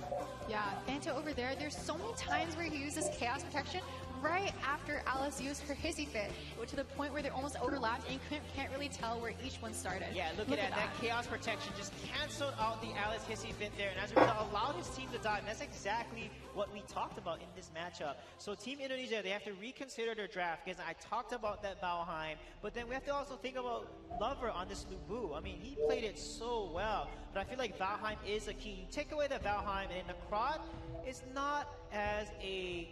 Yeah, Fanto over there, there's so many times where he uses chaos protection right after Alice used her hissy fit, to the point where they're almost overlapped and you can't really tell where each one started. Yeah, look at that. That chaos protection just canceled out the Alice hissy fit there, and as a result allowed his team to die. And that's exactly what we talked about in this matchup. So Team Indonesia, they have to reconsider their draft, because I talked about that Valheim, but then we have to also think about Lover on this Lubu. I mean, he played it so well, but I feel like Valheim is a key. You take away the Valheim, and Necrot is not as a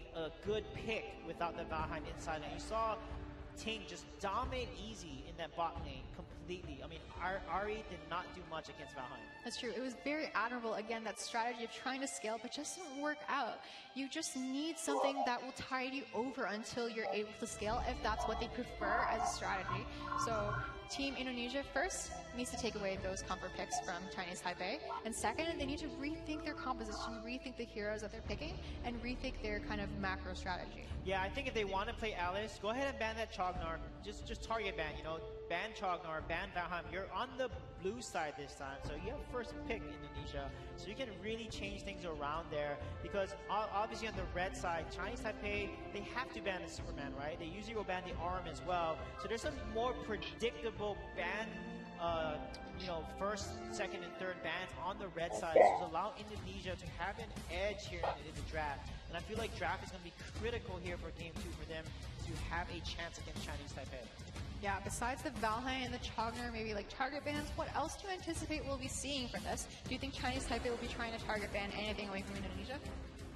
good pick without the Valheim inside lane. You saw Ting just dominate easy in that bot lane completely. I mean, Ari did not do much against Valheim. That's true. It was very admirable, again, that strategy of trying to scale, but just didn't work out. You just need something that will tide you over until you're able to scale, if that's what they prefer as a strategy. So Team Indonesia first needs to take away those comfort picks from Chinese Taipei, and second, they need to rethink their composition, rethink the heroes that they're picking, and rethink their kind of macro strategy. Yeah, I think if they want to play Alice, go ahead and ban that Chognar. Just target ban, you know, ban Chognar, ban Valheim. You're on the blue side this time, so you have first pick Indonesia, so you can really change things around there, because obviously on the red side, Chinese Taipei, they have to ban the Superman, right? They usually will ban the arm as well, so there's some more predictable ban you know, first, second, and third bans on the red side, so allow Indonesia to have an edge here in the draft. And I feel like draft is going to be critical here for Game 2 for them to have a chance against Chinese Taipei. Yeah, besides the Valheim and the Chognar, maybe like target bans, what else do you anticipate we'll be seeing from this? Do you think Chinese Taipei will be trying to target ban anything away from Indonesia?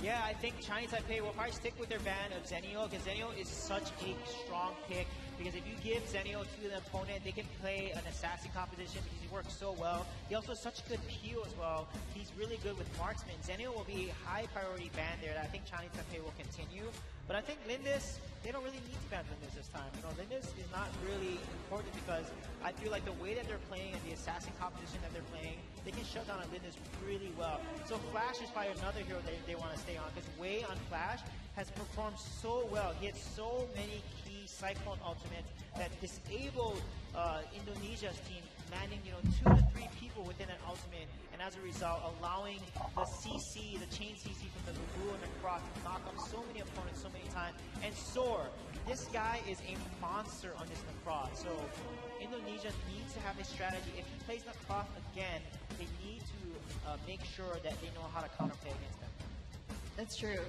Yeah, I think Chinese Taipei will probably stick with their ban of Zenio, because Zenio is such a strong pick. Because if you give Zenio to the opponent, they can play an assassin composition because he works so well. He also has such good peel as well. He's really good with marksman. Zenio will be a high priority ban there that I think Chinese Taipei will continue. But I think Lindis, they don't really need to ban Lindis this time. You know, Lindis is not really important, because I feel like the way that they're playing and the assassin composition that they're playing, they can shut down a Lindis really well. So Flash is probably another hero that they want to stay on, because Wei on Flash has performed so well. He had so many key Cyclone ultimates that disabled Indonesia's team, landing 2 to 3 people within an ultimate, and as a result allowing the CC, the chain CC from the Lubu and the Cross to knock up so many opponents so many times. And Soar, this guy is a monster on this Necross, so Indonesia needs to have a strategy. If he plays Necross again, they need to make sure that they know how to counterplay against them. That's true.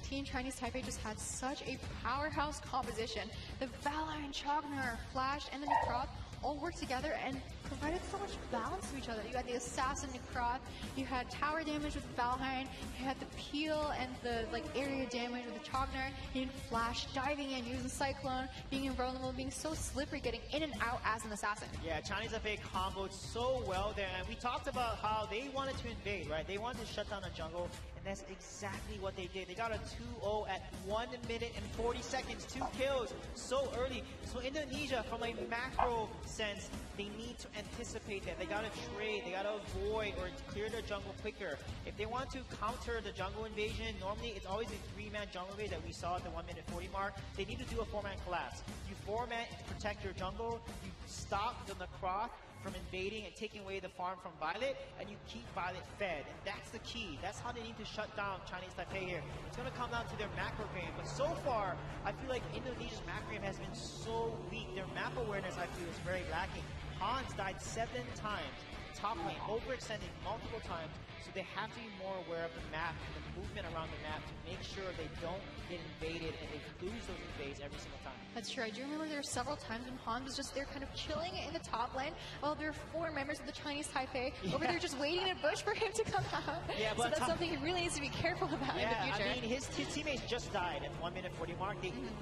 Team Chinese Taipei just had such a powerhouse composition. The Valheim, Chognar, Flash, and the Necroth all worked together and provided so much balance to each other. You had the Assassin Necroth, you had tower damage with Valheim, you had the peel and the area damage with the Chognar, you had Flash diving in, using Cyclone, being invulnerable, being so slippery, getting in and out as an assassin. Yeah, Chinese FA comboed so well there, and we talked about how they wanted to invade, right? They wanted to shut down the jungle, and that's exactly what they did. They got a 2-0 at 1 minute and 40 seconds, 2 kills so early. So Indonesia, from a macro sense, they need to anticipate that. They got to trade, they got to avoid or clear their jungle quicker. If they want to counter the jungle invasion, normally it's always a 3-man jungle invade that we saw at the 1 minute 40 mark. They need to do a 4-man collapse. You 4-man protect your jungle, you stop the Necroth from invading and taking away the farm from Violet, and you keep Violet fed, and that's the key. That's how they need to shut down Chinese Taipei here. It's going to come down to their macro game, but so far, I feel like Indonesia's macro game has been so weak. Their map awareness, I feel, is very lacking. Hans died 7 times. Top lane, overextended multiple times, so they have to be more aware of the map and the movement around the map to make sure they don't get invaded and they lose those invades every single time. That's true. I do remember there were several times when Han was just there kind of chilling in the top lane while there were 4 members of the Chinese Taipei over there just waiting in a bush for him to come out. Yeah, but so that's something he really needs to be careful about in the future. I mean, his teammates just died at the 1 minute 40 mark.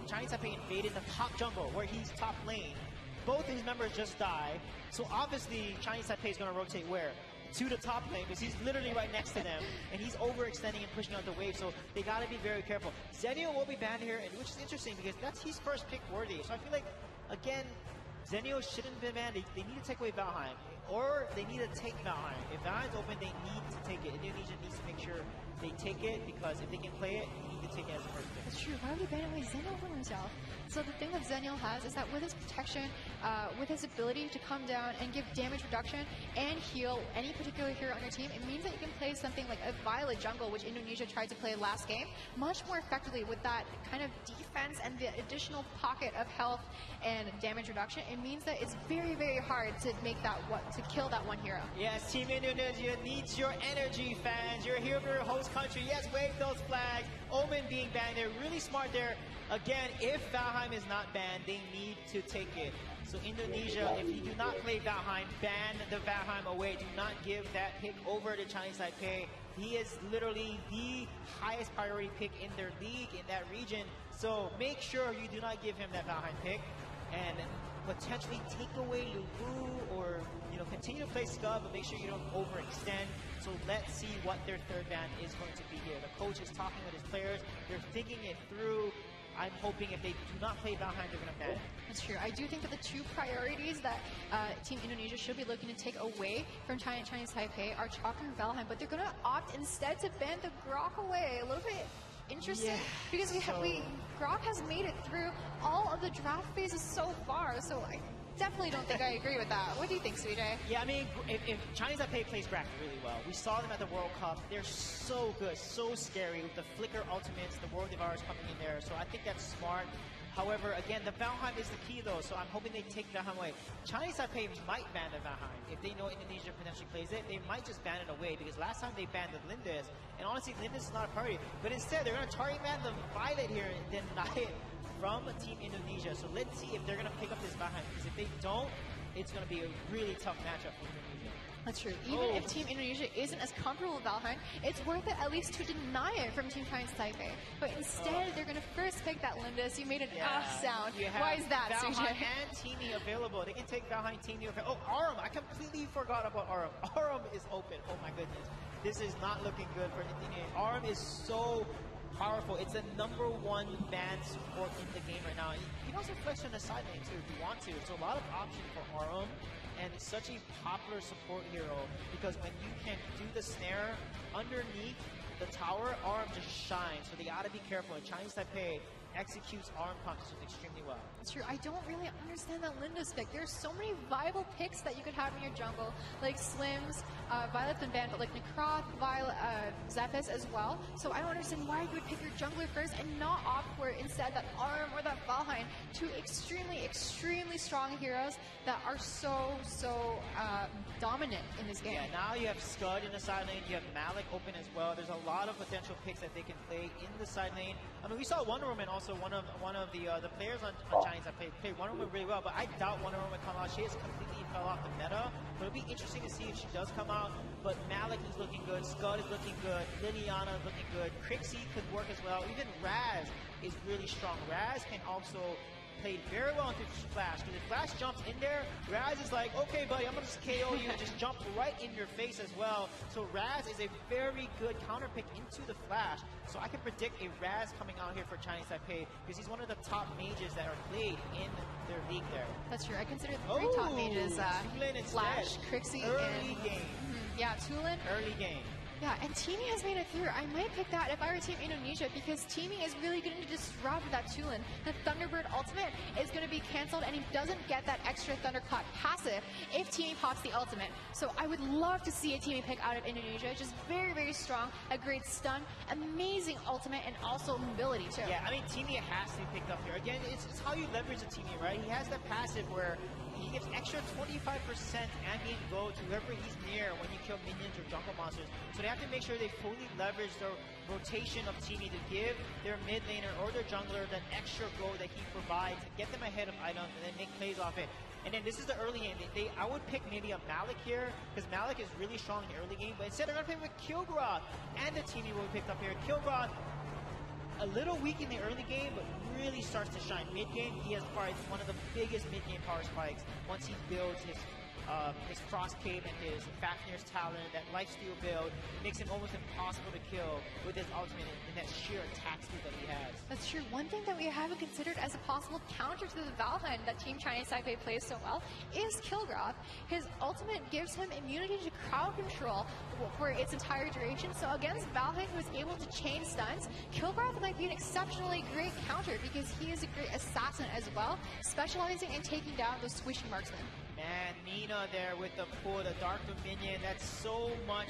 Chinese Taipei invaded the top jungle where he's top lane. Both of his members just died, so obviously Chinese Taipei is going to rotate where? To the top lane, because he's literally right next to them, and he's overextending and pushing out the wave, so they got to be very careful. Zenio will be banned here, and which is interesting because that's his first pick worthy, so I feel like, again, Zenio shouldn't be banned. They need to take away Valheim. or they need to take Valheim. If Valheim's open, they need to take it. Indonesia needs to make sure they take it, because if they can play it, you need to take it as a first pick. That's true. Why would he ban away Zenial from himself? So the thing that Zenial has is that with his protection, with his ability to come down and give damage reduction and heal any particular hero on your team, it means that you can play something like a Violet jungle, which Indonesia tried to play last game, much more effectively with that kind of defense and the additional pocket of health and damage reduction. It means that it's very, very hard to make that to kill that one hero. Yes, Team Indonesia needs your energy, fans. You're here for your host country. Yes, wave those flags. Omen being banned. They're really smart there. Again, if Valheim is not banned, they need to take it. So Indonesia, if you do not play Valheim, ban the Valheim away. Do not give that pick over to Chinese Taipei. He is literally the highest priority pick in their league, in that region. So make sure you do not give him that Valheim pick, and potentially take away Lubu, or continue to play Scub, but make sure you don't overextend. So let's see what their third ban is going to be here. The coach is talking with his players. They're thinking it through. I'm hoping if they do not play Valheim, they're going to ban it. That's true. I do think that the two priorities that Team Indonesia should be looking to take away from Chinese Taipei are Chalk and Valheim, but they're going to opt instead to ban the Grok away. A little bit interesting, because Grok has made it through all of the draft phases so far, so I definitely don't think I agree with that. What do you think, Suijay? Yeah, I mean, if Chinese Taipei plays Grok really well, we saw them at the World Cup. They're so good, so scary with the Flicker ultimates, the World Devourers coming in there. So I think that's smart. However, again, the Valheim is the key, though, so I'm hoping they take Valheim away. Chinese Taipei might ban the Valheim. If they know Indonesia potentially plays it, they might just ban it away, because last time they banned the Lindis, and honestly, Lindis is not a priority. But instead, they're going to target ban the Violet here and deny it from Team Indonesia. So let's see if they're going to pick up this Valheim, because if they don't, it's going to be a really tough matchup for Indonesia. That's true. Even if Team Indonesia isn't as comfortable with Valheim, it's worth it at least to deny it from Team Chinese Taipei. But instead, they're going to first pick that Lindis. You made an sound. Why is that, Valheim CJ? and Teamy available. They can take Valheim, Teamy. Oh, Arum. I completely forgot about Arum. Arum is open. Oh my goodness. This is not looking good for Indonesia. Arum is so powerful. It's the #1 banned support in the game right now. You can also flex on the side lane too if you want to. So a lot of options for Arum, and it's such a popular support hero, because when you can do the snare underneath the tower, Arum just shines. So they gotta be careful. And Chinese Taipei executes Arum combos extremely well. It's true. I don't really understand that Lindis pick. There's so many viable picks that you could have in your jungle, like Slims, Violet's been banned, but like Necroth, Violet, Zephys as well. So I don't understand why you would pick your jungler first and not opt for instead that Arum or that Valheim, two extremely, extremely strong heroes that are so dominant in this game. Yeah, now you have Scud in the side lane, you have Malik open as well. There's a lot of potential picks that they can play in the side lane. I mean, we saw Wonder Woman also, one of the players on Chinese that played Wonder Woman really well, but I doubt Wonder Woman come out. She has completely fell off the meta, but it'll be interesting to see if she does come out. But Malik is looking good, Scud is looking good, Liliana is looking good, Crixie could work as well. Even Raz is really strong. Raz can also play very well into Flash, because if Flash jumps in there, Raz is like, okay buddy, I'm gonna just KO you and just jump right in your face as well. So Raz is a very good counter pick into the Flash. So I can predict a Raz coming out here for Chinese Taipei, because he's one of the top mages that are played in their league there. That's true. I consider the three top mages Flash, Crixie, early and game. Yeah, Tulin. Early game. Yeah, and Teamy has made it through. I might pick that if I were Team Indonesia, because Teamy is really going to disrupt that Tulin. The Thunderbird ultimate is going to be cancelled, and he doesn't get that extra Thunderclap passive if Teamy pops the ultimate. So I would love to see a Teamy pick out of Indonesia. Just very, very strong, a great stun, amazing ultimate, and also mobility too. Yeah, I mean, Teamy has to be picked up here. Again, it's how you leverage the Teamy, right? He has that passive where he gives extra 25% ambient glow to whoever he's near when you kill minions or jungle monsters. So they have to make sure they fully leverage the rotation of Teamy to give their mid laner or their jungler that extra glow that he provides, get them ahead of items, and then make plays off it. And then this is the early game. I would pick maybe a Malik here, because Malik is really strong in the early game, but instead they're going to play with Kilgroth, and the Teamy will be picked up here. Kilgroth, a little weak in the early game, but really starts to shine mid-game. He has probably one of the biggest mid-game power spikes once he builds his his cross cape and his Fafnir's talent, that lifesteal build, makes him almost impossible to kill with his ultimate and that sheer attack speed that he has. That's true. One thing that we haven't considered as a possible counter to the Valheim that Team Chinese Taipei plays so well is Kilgroth. His ultimate gives him immunity to crowd control for its entire duration. So against Valheim, who is able to chain stuns, Kilgroth might be an exceptionally great counter because he is a great assassin as well, specializing in taking down those switching marksmen. Man, Nina there with the pull, the Dark Dominion, that's so much,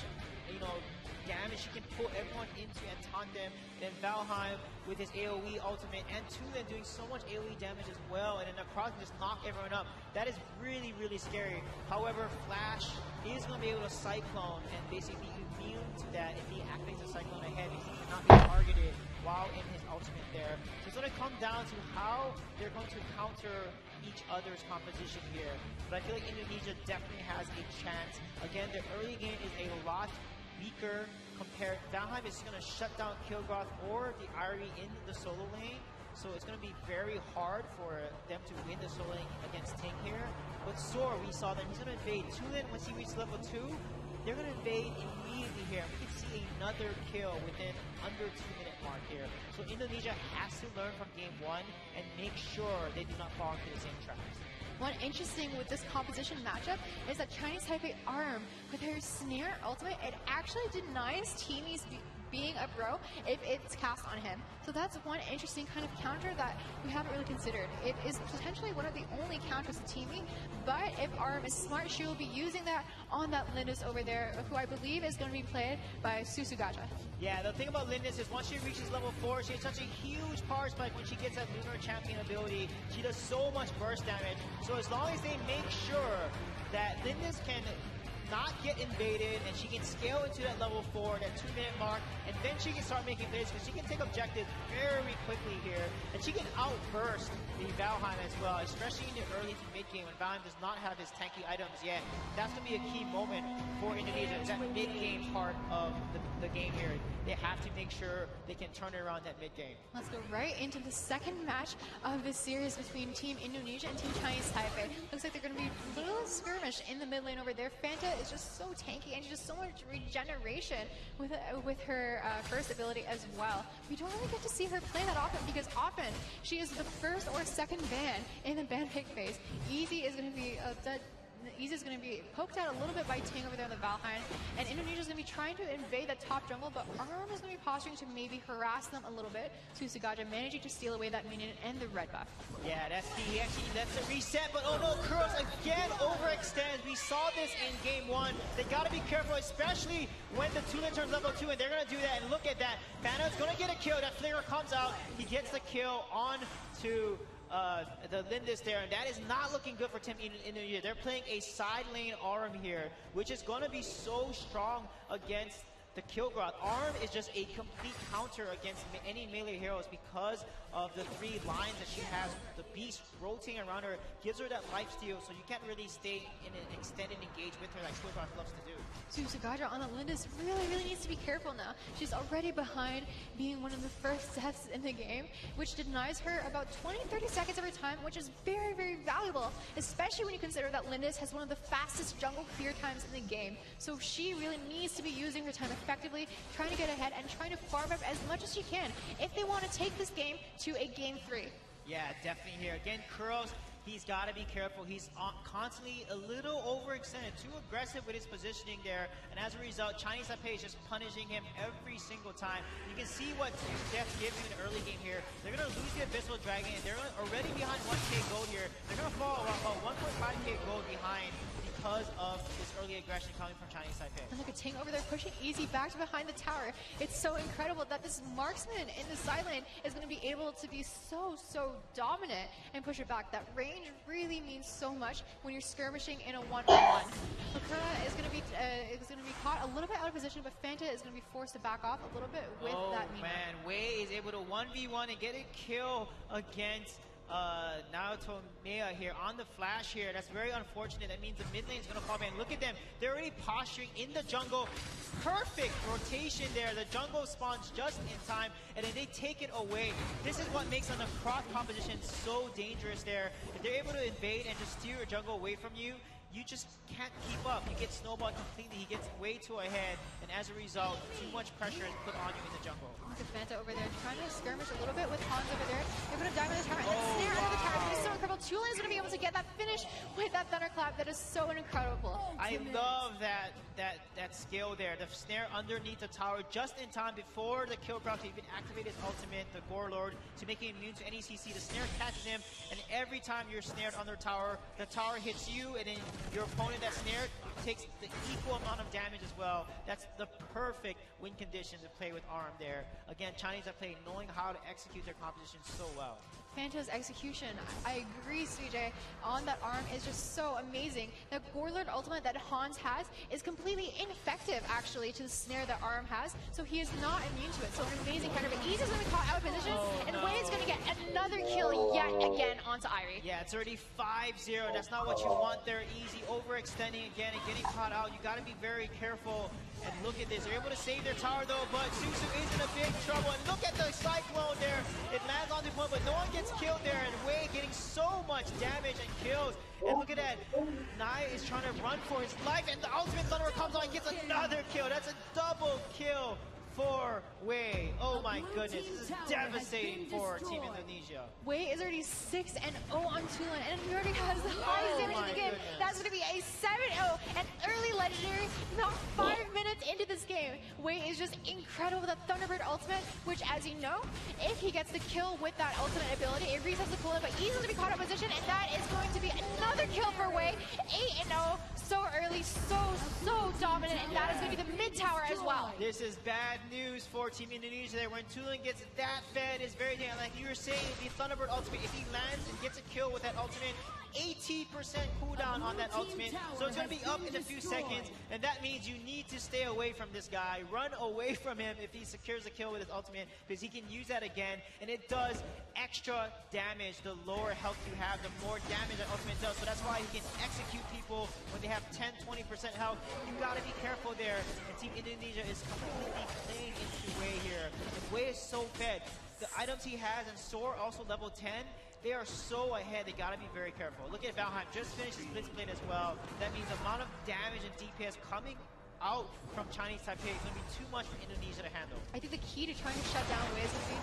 damage. She can pull everyone into and tandem. Then Valheim with his AoE ultimate, and Tulin doing so much AoE damage as well, and then Necrotic just knock everyone up. That is really, really scary. However, Flash is going to be able to Cyclone and basically be immune to that if he activates the Cyclone ahead, because he cannot be targeted while in his ultimate there. So it's going to come down to how they're going to counter each other's composition here. But I feel like Indonesia definitely has a chance. Again, the early game is a lot weaker compared. Valheim is going to shut down Kilgroth or the Irie in the solo lane. So it's going to be very hard for them to win the solo lane against Ting here. But Sor, we saw that he's going to invade. Tulin, once he reaches level 2, they're going to invade immediately here. We can see another kill within under 2-minute mark here. So Indonesia has to learn from game 1 and make sure they do not fall into the same traps. One interesting with this composition matchup is that Chinese Taipei Arm, with her Snare ultimate, it actually denies Teamy's being a bro if it's cast on him. So that's one interesting kind of counter that we haven't really considered. It is potentially one of the only counters to Teamy, but if Arm is smart, she will be using that on that Lindis over there, who I believe is going to be played by Susugaja. Yeah, the thing about Lindis is once she reaches level 4, she has such a huge power spike when she gets that Lunar Champion ability. She does so much burst damage. So as long as they make sure that Lindis can not get invaded and she can scale into that level 4, that 2-minute mark, and then she can start making plays because she can take objectives very quickly here, and she can outburst the Valheim as well, especially in the early to mid game when Valheim does not have his tanky items yet. That's going to be a key moment for Indonesia, that mid game part of the game here. They have to make sure they can turn it around that mid game. Let's go right into the second match of this series between Team Indonesia and Team Chinese Taipei. Looks like they're going to be a little skirmish in the mid lane over there. Fanta is just so tanky and she does so much regeneration with her first ability as well. We don't really get to see her play that often because often she is the first or second ban in the ban pick phase. Easy is going to be Easy's going to be poked out a little bit by Ting over there on the Valheim, and Indonesia's going to be trying to invade that top jungle, but Arm is going to be posturing to maybe harass them a little bit. Susugaja managing to steal away that minion and the red buff. Yeah, that's key. Actually, that's a reset, but oh no, Kuros again overextends. We saw this in game 1. They got to be careful, especially when the Tulin turns level 2, and they're going to do that, and look at that. Fana's going to get a kill. That flicker comes out. He gets the kill on to the Lindis there, and that is not looking good for Team Indonesia. They're playing a side lane Arm here, which is going to be so strong against the Kilgroth. Arm is just a complete counter against any melee heroes because of the 3 lines that she has. The beast rotating around her gives her that lifesteal, so you can't really stay in an extended engage with her like Kilgroth loves to do. Susugaja on the Lindis really needs to be careful now. She's already behind being one of the first deaths in the game, which denies her about 20-30 seconds every time, which is very valuable, especially when you consider that Lindis has one of the fastest jungle clear times in the game. So she really needs to be using her time effectively, trying to get ahead and trying to farm up as much as she can if they want to take this game to a game 3. Yeah, definitely here. Again, Kuros, he's got to be careful. He's constantly a little overextended, too aggressive with his positioning there. And as a result, Chinese Taipei is just punishing him every single time. You can see what 2 deaths give you in the early game here. They're going to lose the Abyssal Dragon, and they're already behind 1k gold here. They're going to fall about 1.5k gold behind because of this early aggression coming from Chinese Taipei. And look at Ting over there pushing Easy back to behind the tower. It's so incredible that this marksman in the side lane is going to be able to be so dominant and push it back. That range really means so much when you're skirmishing in a 1-on-1. Akura is going to be caught a little bit out of position, but Fanta is going to be forced to back off a little bit with that Mina. Oh man, Wei is able to 1v1 and get a kill against Naoto Mea here on the flash here. That's very unfortunate. That means the mid lane is going to fall back. Look at them. They're already posturing in the jungle. Perfect rotation there. The jungle spawns just in time, and then they take it away. This is what makes on the cross composition so dangerous there. If they're able to invade and just steer a jungle away from you, you just can't keep up. You get snowballed completely. He gets way too ahead, and as a result, too much pressure is put on you in the jungle. Look at Fanta over there trying to skirmish a little bit with Hans over there. They're going to dive in the tower, and that snare under the tower is so incredible. Tulin is going to be able to get that finish with that thunderclap. That is so incredible. I love that skill there. The snare underneath the tower just in time before the kill crowd to even activate his ultimate, the Gore Lord, to make him immune to any CC. The snare catches him, and every time you're snared under tower, the tower hits you, and then your opponent that's snared takes the equal amount of damage as well. That's the perfect win condition to play with ARM there. Again, Chinese are playing knowing how to execute their composition so well. Fanta's execution, I agree, CJ, on that ARM is just so amazing. The Gorlord ultimate that Hans has is completely ineffective, actually, to the snare that ARM has, so he is not immune to it. So an amazing counter, but Easy's going to be caught out of position, and Wei is going to get another kill yet again onto Irie. Yeah, it's already 5-0. That's not what you want there. Easy overextending again and getting caught out. You got to be very careful. And look at this. They're able to save their tower, though, but Susu is in a big trouble. And look at the Cyclone there. It lands on the point, but no one gets killed there. And Wei getting so much damage and kills. And look at that. Nai is trying to run for his life, and the ultimate Thunderer comes on and gets another kill. That's a double kill for Wei. Oh my goodness, this is devastating for Team Indonesia. Wei is already 6-0 on Tulin, and he already has the highest damage in the game. Goodness. That's going to be a 7-0, an early legendary, not 5 minutes into this game. Wei is just incredible with a Thunderbird ultimate, which, as you know, if he gets the kill with that ultimate ability, it resets the cooldown, but easily to be caught out of position, and that is going to be another kill for Wei. 8-0, so early, so dominant, and that is going to be the mid tower as well. This is bad news for Team Indonesia there. When Tulin gets that fed, is very dangerous. Like you were saying, the Thunderbird ultimate, if he lands and gets a kill with that ultimate, 80% cooldown on that ultimate, so it's going to be up in a few seconds, and that means you need to stay away from this guy, run away from him if he secures a kill with his ultimate, because he can use that again, and it does extra damage. The lower health you have, the more damage that ultimate does, so that's why he can execute people when they have 10-20% health. You got to be careful there, and Team Indonesia is completely playing into Wei here. And Wei is so fed. The items he has, and Soar also level 10, they are so ahead, they gotta be very careful. Look at Valheim, just finished his Blitzblade as well. That means the amount of damage and DPS coming out from Chinese Taipei is gonna be too much for Indonesia to handle. I think the key to trying to shut down Wei is going to be,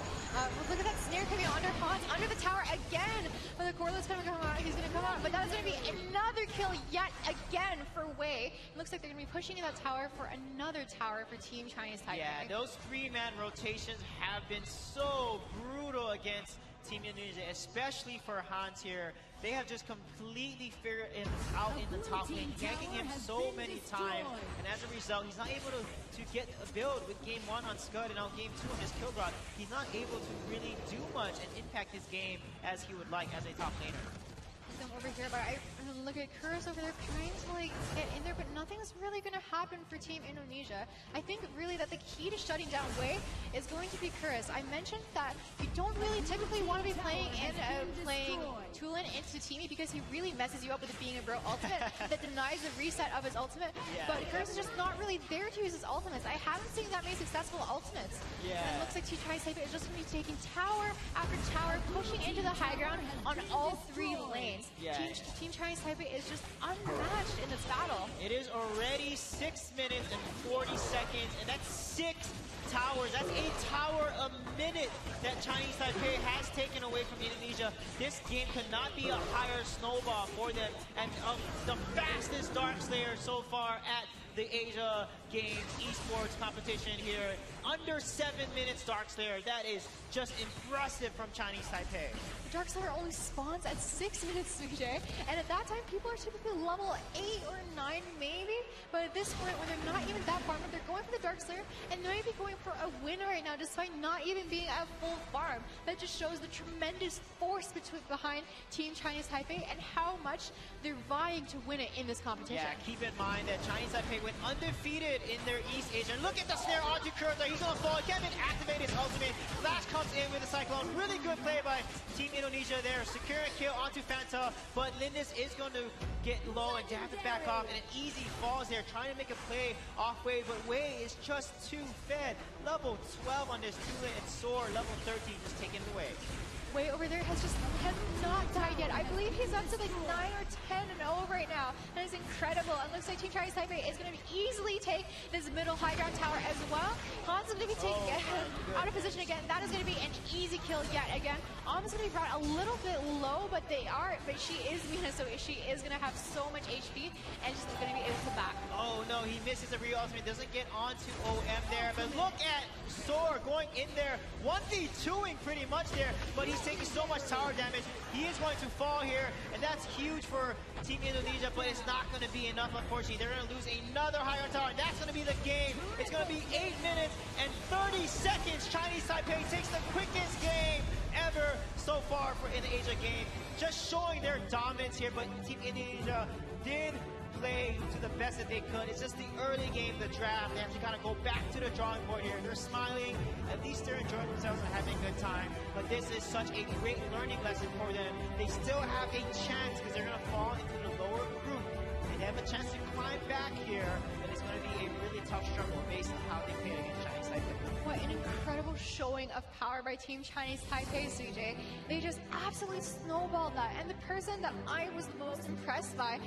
look at that snare coming under Hans, under the tower again. But the Corless going to come out, he's going to come out, but that is going to be another kill yet again for Wei. It looks like they're going to be pushing in that tower for another tower for Team Chinese Taipei. Yeah, those 3-man rotations have been so brutal against Team Indonesia, especially for Hans here. They have just completely figured him out in the top lane, ganking him so many times, and as a result, he's not able to get a build with game 1 on Scud and now game 2 on his kill grab. He's not able to really do much and impact his game as he would like as a top laner. Them over here, but I look at Curse over there trying to like get in there, but nothing's really going to happen for Team Indonesia. I think really that the key to shutting down Wei is going to be Curse. I mentioned that you don't really typically want to be playing Tulin into Teamy because he really messes you up with it being a bro ultimate that denies the reset of his ultimate. Yeah. But Curse is just not really there to use his ultimates. I haven't seen that many successful ultimates. Yeah. And it looks like Team Chinese Taipei is just going to be taking tower after tower, pushing into the high ground on all 3 lanes. Yeah. Team Chinese Taipei is just unmatched in this battle. It is already 6 minutes and 40 seconds, and that's 6 towers. That's a tower a minute that Chinese Taipei has taken away from Indonesia. This game could not be a higher snowball for them, and the fastest Dark Slayer so far at the Asia Games esports competition here. Under 7 minutes Dark Slayer. That is just impressive from Chinese Taipei. The Dark Slayer only spawns at 6 minutes, CJ, and at that time people are typically level 8 or 9 maybe, but at this point when they're not even that farm, they're going for the Dark Slayer and they might be going for a win right now despite not even being at full farm. That just shows the tremendous force behind Team Chinese Taipei and how much they're vying to win it in this competition. Yeah, keep in mind that Chinese Taipei went undefeated in their East Asian. Look at the snare onto Kurza. He's gonna fall. Kevin activated his ultimate. Flash comes in with the Cyclone. Really good play by Team Indonesia there. Secure a kill onto Fanta, but Lindis is going to get low and have to back off, and an Easy falls there trying to make a play off Wei, but Wei is just too fed. Level 12 on this Tula and Soar, level 13 just taken away. Wei over there has not died yet. I believe he's up to like 9 or 10-0 right now. That is incredible. It looks like Team Chinese Taipei is going to easily take this middle high ground tower as well. Hans is going to be taken out of position again. That is going to be an easy kill yet again. Is going to be brought a little bit low, but she is Mina, so she is going to have so much HP, and she's going to be able to back. Oh no, he misses a real ultimate, doesn't get onto OM there, but look at Soar going in there, 1v2ing pretty much there, but he's taking so much tower damage. He is going to fall here, and that's huge for Team Indonesia, but it's not going to be enough, unfortunately. They're going to lose another higher tower, and that's going to be the game. It's going to be 8 minutes and 30 seconds. Chinese Taipei takes the quickest game ever so far in the Asia game. Just showing their dominance here, but Team Indonesia did play to the best that they could. It's just the early game, the draft. They have to kind of go back to the drawing board here. They're smiling. At least they're enjoying themselves and having a good time. But this is such a great learning lesson for them. They still have a chance because they're going to fall into the lower group. And they have a chance to climb back here. And it's going to be a really tough struggle based on how they played against Chinese Taipei. What an incredible showing of power by Team Chinese Taipei, CJ. They just absolutely snowballed that. And the person that I was the most impressed by